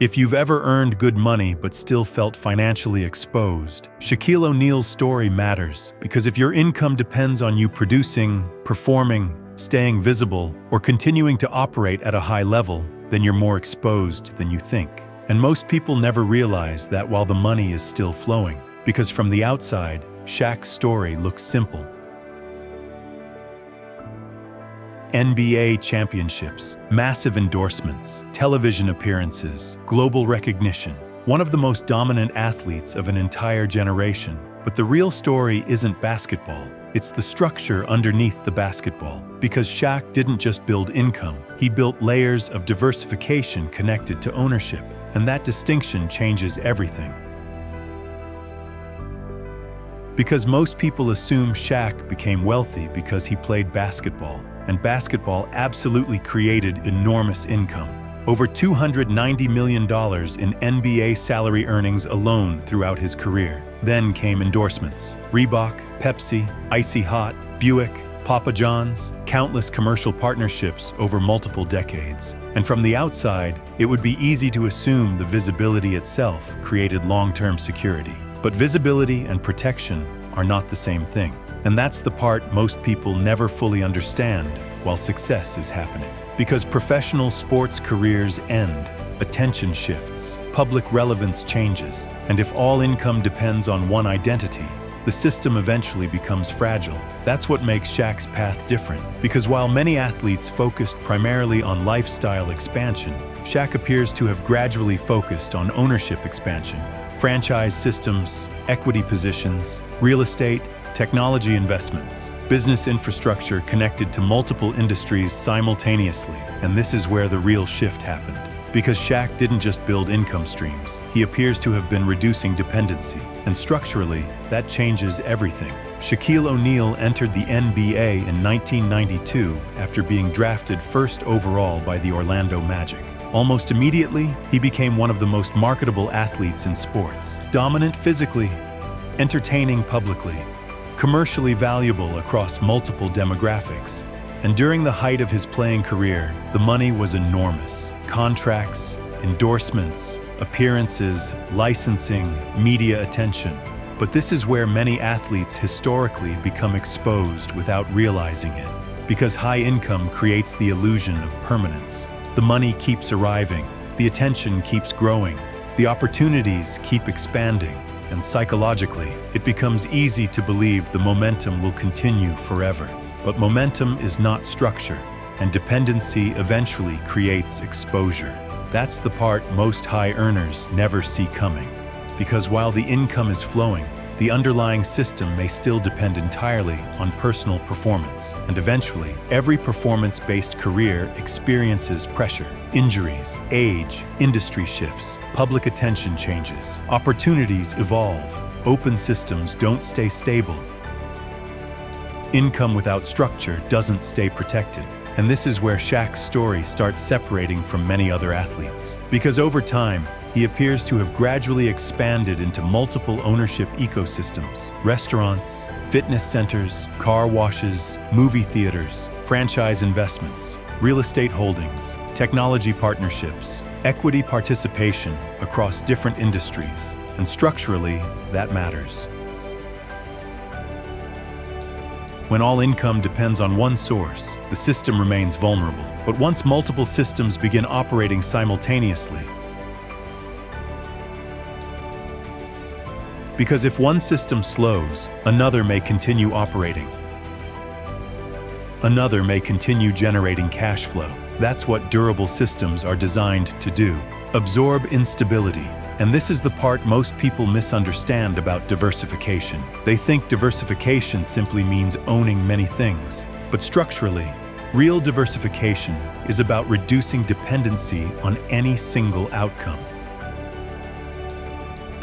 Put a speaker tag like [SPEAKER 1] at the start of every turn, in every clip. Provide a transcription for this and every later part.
[SPEAKER 1] If you've ever earned good money but still felt financially exposed, Shaquille O'Neal's story matters because if your income depends on you producing, performing, staying visible, or continuing to operate at a high level, then you're more exposed than you think. And most people never realize that while the money is still flowing, because from the outside, Shaq's story looks simple. NBA championships, massive endorsements, television appearances, global recognition. One of the most dominant athletes of an entire generation. But the real story isn't basketball. It's the structure underneath the basketball. Because Shaq didn't just build income, he built layers of diversification connected to ownership. And that distinction changes everything. Because most people assume Shaq became wealthy because he played basketball. And basketball absolutely created enormous income. Over $290 million in NBA salary earnings alone throughout his career. Then came endorsements. Reebok, Pepsi, Icy Hot, Buick, Papa John's, countless commercial partnerships over multiple decades. And from the outside, it would be easy to assume the visibility itself created long-term security. But visibility and protection are not the same thing. And that's the part most people never fully understand while success is happening. Because professional sports careers end, attention shifts, public relevance changes, and if all income depends on one identity, the system eventually becomes fragile. That's what makes Shaq's path different. Because while many athletes focused primarily on lifestyle expansion, Shaq appears to have gradually focused on ownership expansion, franchise systems, equity positions, real estate, technology investments, business infrastructure connected to multiple industries simultaneously, and this is where the real shift happened. Because Shaq didn't just build income streams, he appears to have been reducing dependency, and structurally, that changes everything. Shaquille O'Neal entered the NBA in 1992 after being drafted first overall by the Orlando Magic. Almost immediately, he became one of the most marketable athletes in sports, dominant physically, entertaining publicly, commercially valuable across multiple demographics. And during the height of his playing career, the money was enormous. Contracts, endorsements, appearances, licensing, media attention. But this is where many athletes historically become exposed without realizing it. Because high income creates the illusion of permanence. The money keeps arriving, the attention keeps growing, the opportunities keep expanding. And psychologically, it becomes easy to believe the momentum will continue forever. But momentum is not structure, and dependency eventually creates exposure. That's the part most high earners never see coming. Because while the income is flowing, the underlying system may still depend entirely on personal performance. And eventually, every performance-based career experiences pressure, injuries, age, industry shifts, public attention changes, opportunities evolve, open systems don't stay stable. Income without structure doesn't stay protected. And this is where Shaq's story starts separating from many other athletes. Because over time, he appears to have gradually expanded into multiple ownership ecosystems. Restaurants, fitness centers, car washes, movie theaters, franchise investments, real estate holdings, technology partnerships, equity participation across different industries. And structurally, that matters. When all income depends on one source, the system remains vulnerable. But once multiple systems begin operating simultaneously, because if one system slows, another may continue operating. Another may continue generating cash flow. That's what durable systems are designed to do. Absorb instability. And this is the part most people misunderstand about diversification. They think diversification simply means owning many things. But structurally, real diversification is about reducing dependency on any single outcome.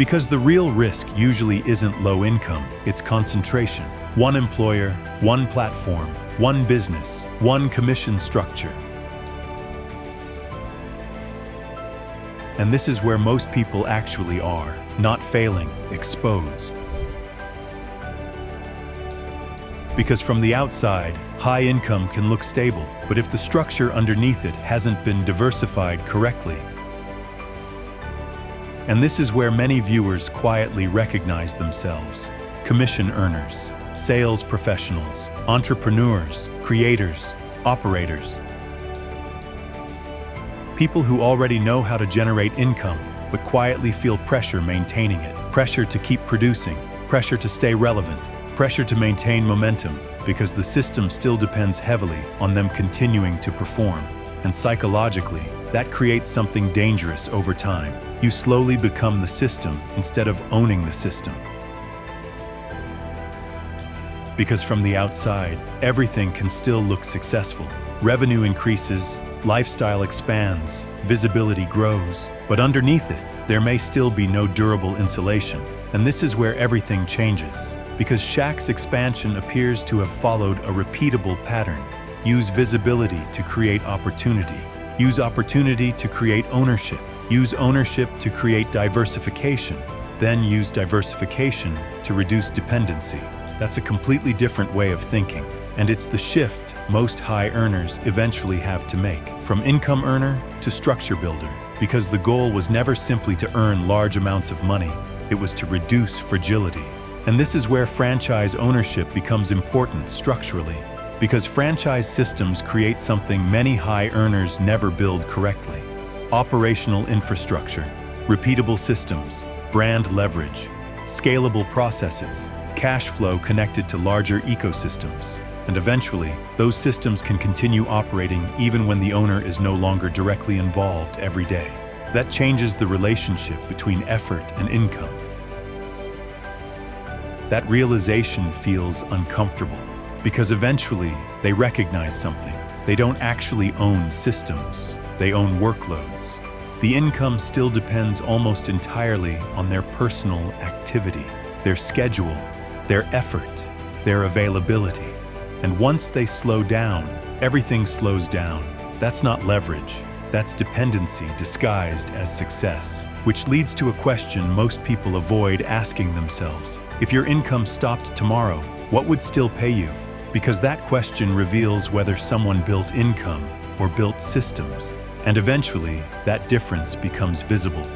[SPEAKER 1] Because the real risk usually isn't low income, it's concentration. One employer, one platform, one business, one commission structure. And this is where most people actually are, not failing, exposed. Because from the outside, high income can look stable, but if the structure underneath it hasn't been diversified correctly, And this is where many viewers quietly recognize themselves. Commission earners, sales professionals, entrepreneurs, creators, operators. People who already know how to generate income, but quietly feel pressure maintaining it. Pressure to keep producing, pressure to stay relevant, pressure to maintain momentum, because the system still depends heavily on them continuing to perform. And psychologically, that creates something dangerous over time. You slowly become the system instead of owning the system. Because from the outside, everything can still look successful. Revenue increases, lifestyle expands, visibility grows, but underneath it, there may still be no durable insulation. And this is where everything changes. Because Shaq's expansion appears to have followed a repeatable pattern. Use visibility to create opportunity. Use opportunity to create ownership. Use ownership to create diversification. Then use diversification to reduce dependency. That's a completely different way of thinking. And it's the shift most high earners eventually have to make. From income earner to structure builder. Because the goal was never simply to earn large amounts of money. It was to reduce fragility. And this is where franchise ownership becomes important structurally, because franchise systems create something many high earners never build correctly. Operational infrastructure, repeatable systems, brand leverage, scalable processes, cash flow connected to larger ecosystems. And eventually, those systems can continue operating even when the owner is no longer directly involved every day. That changes the relationship between effort and income. That realization feels uncomfortable because eventually they recognize something. They don't actually own systems, they own workloads. The income still depends almost entirely on their personal activity, their schedule, their effort, their availability. And once they slow down, everything slows down. That's not leverage, that's dependency disguised as success, which leads to a question most people avoid asking themselves. If your income stopped tomorrow, what would still pay you? Because that question reveals whether someone built income or built systems. And eventually, that difference becomes visible.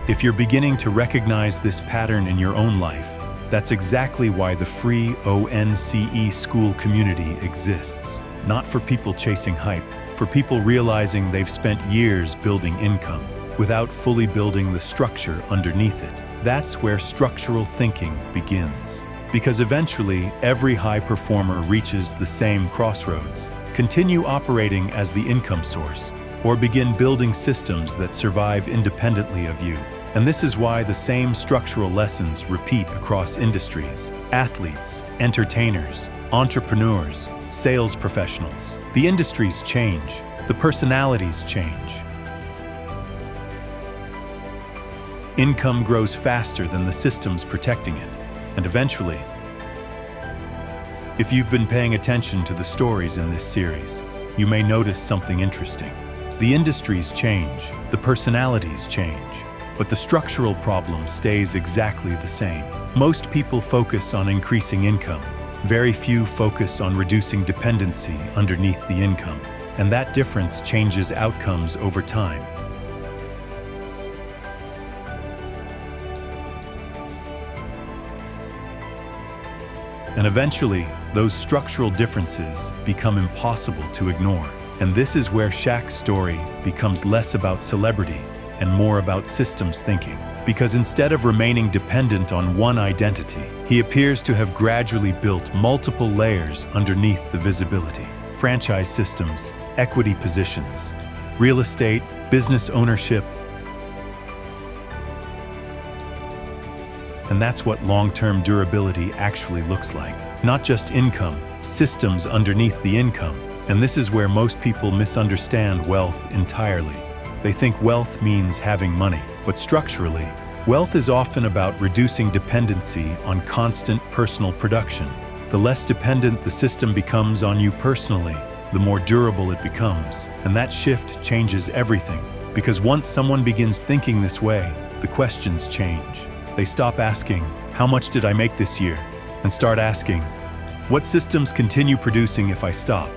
[SPEAKER 1] If you're beginning to recognize this pattern in your own life, that's exactly why the free O.N.C.E school community exists. Not for people chasing hype, for people realizing they've spent years building income without fully building the structure underneath it. That's where structural thinking begins. Because eventually, every high performer reaches the same crossroads. Continue operating as the income source, or begin building systems that survive independently of you. And this is why the same structural lessons repeat across industries. Athletes, entertainers, entrepreneurs, sales professionals. The industries change, the personalities change. Income grows faster than the systems protecting it, and eventually, if you've been paying attention to the stories in this series, you may notice something interesting. The industries change, the personalities change, but the structural problem stays exactly the same. Most people focus on increasing income. Very few focus on reducing dependency underneath the income, and that difference changes outcomes over time. And eventually, those structural differences become impossible to ignore. And this is where Shaq's story becomes less about celebrity and more about systems thinking. Because instead of remaining dependent on one identity, he appears to have gradually built multiple layers underneath the visibility. Franchise systems, equity positions, real estate, business ownership. And that's what long-term durability actually looks like. Not just income, systems underneath the income. And this is where most people misunderstand wealth entirely. They think wealth means having money, but structurally, wealth is often about reducing dependency on constant personal production. The less dependent the system becomes on you personally, the more durable it becomes. And that shift changes everything. Because once someone begins thinking this way, the questions change. They stop asking, how much did I make this year? And start asking, what systems continue producing if I stop?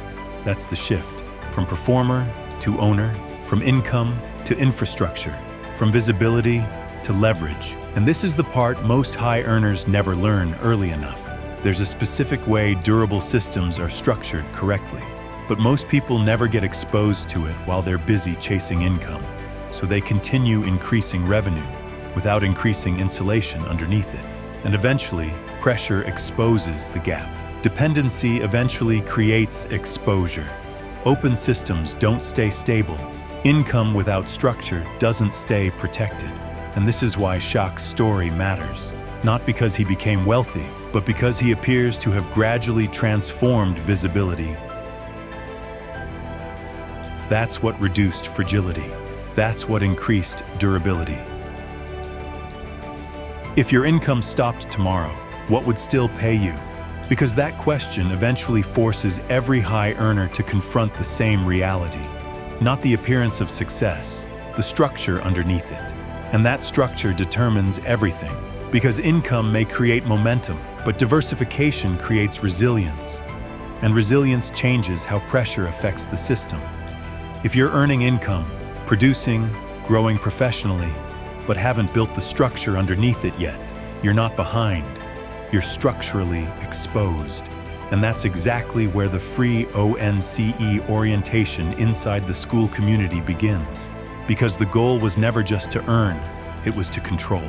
[SPEAKER 1] That's the shift. From performer to owner, from income to infrastructure, from visibility to leverage. And this is the part most high earners never learn early enough. There's a specific way durable systems are structured correctly, but most people never get exposed to it while they're busy chasing income. So they continue increasing revenue without increasing insulation underneath it. And eventually, pressure exposes the gap. Dependency eventually creates exposure. Open systems don't stay stable. Income without structure doesn't stay protected. And this is why Shaq's story matters. Not because he became wealthy, but because he appears to have gradually transformed visibility. That's what reduced fragility. That's what increased durability. If your income stopped tomorrow, what would still pay you? Because that question eventually forces every high earner to confront the same reality. Not the appearance of success, the structure underneath it. And that structure determines everything. Because income may create momentum, but diversification creates resilience. And resilience changes how pressure affects the system. If you're earning income, producing, growing professionally, but haven't built the structure underneath it yet, you're not behind. You're structurally exposed. And that's exactly where the free O.N.C.E orientation inside the school community begins. Because the goal was never just to earn, it was to control.